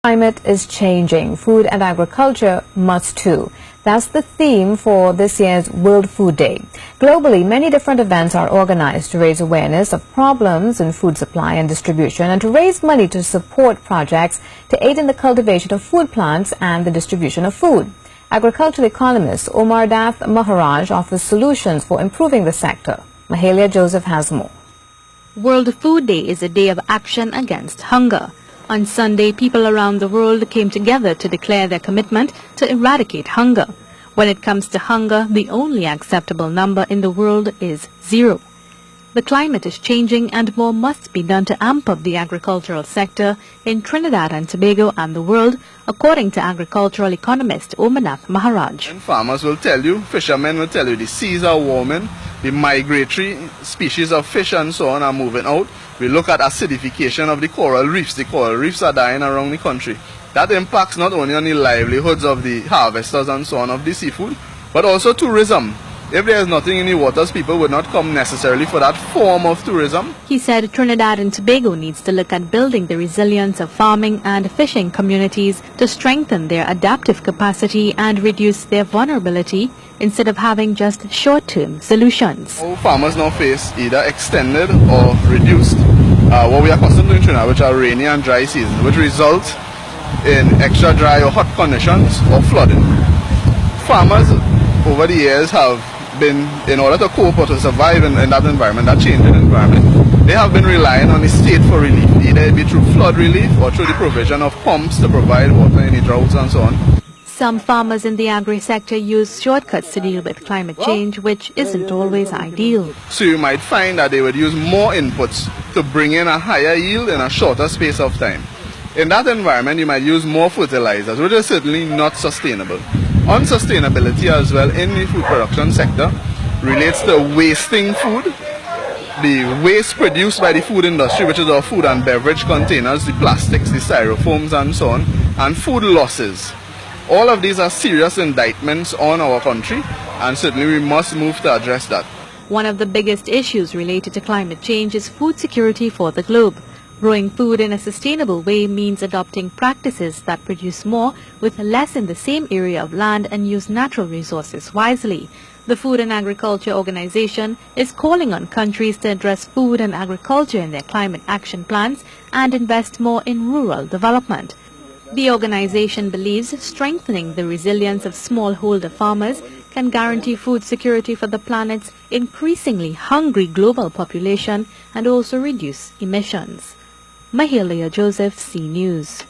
Climate is changing. Food and agriculture must too. That's the theme for this year's World Food Day. Globally, many different events are organized to raise awareness of problems in food supply and distribution and to raise money to support projects to aid in the cultivation of food plants and the distribution of food. Agricultural economist Omardath Maharaj offers solutions for improving the sector. Mahalia Joseph has more. World Food Day is a day of action against hunger. On Sunday, people around the world came together to declare their commitment to eradicate hunger. When it comes to hunger, the only acceptable number in the world is 0. The climate is changing and more must be done to amp up the agricultural sector in Trinidad and Tobago and the world, according to agricultural economist Omardath Maharaj. And farmers will tell you, fishermen will tell you, the seas are warming, the migratory species of fish and so on are moving out. We look at acidification of the coral reefs. The coral reefs are dying around the country. That impacts not only on the livelihoods of the harvesters and so on of the seafood, but also tourism. If there is nothing in the waters, people would not come necessarily for that form of tourism. He said Trinidad and Tobago needs to look at building the resilience of farming and fishing communities to strengthen their adaptive capacity and reduce their vulnerability instead of having just short-term solutions. Our farmers now face either extended or reduced what we are accustomed to in Trinidad, which are rainy and dry seasons, which result in extra dry or hot conditions or flooding. Farmers over the years have been, in order to cope or to survive in that environment, that changing environment, they have been relying on the state for relief, either it be through flood relief or through the provision of pumps to provide water in the droughts and so on. Some farmers in the agri-sector use shortcuts to deal with climate change, which isn't always ideal. So you might find that they would use more inputs to bring in a higher yield in a shorter space of time. In that environment, you might use more fertilizers, which is certainly not sustainable. Unsustainability as well in the food production sector relates to wasting food, the waste produced by the food industry, which is our food and beverage containers, the plastics, the styrofoams and so on, and food losses. All of these are serious indictments on our country, and certainly we must move to address that. One of the biggest issues related to climate change is food security for the globe. Growing food in a sustainable way means adopting practices that produce more with less in the same area of land and use natural resources wisely. The Food and Agriculture Organization is calling on countries to address food and agriculture in their climate action plans and invest more in rural development. The organization believes strengthening the resilience of smallholder farmers can guarantee food security for the planet's increasingly hungry global population and also reduce emissions. Mahalia Joseph, C News.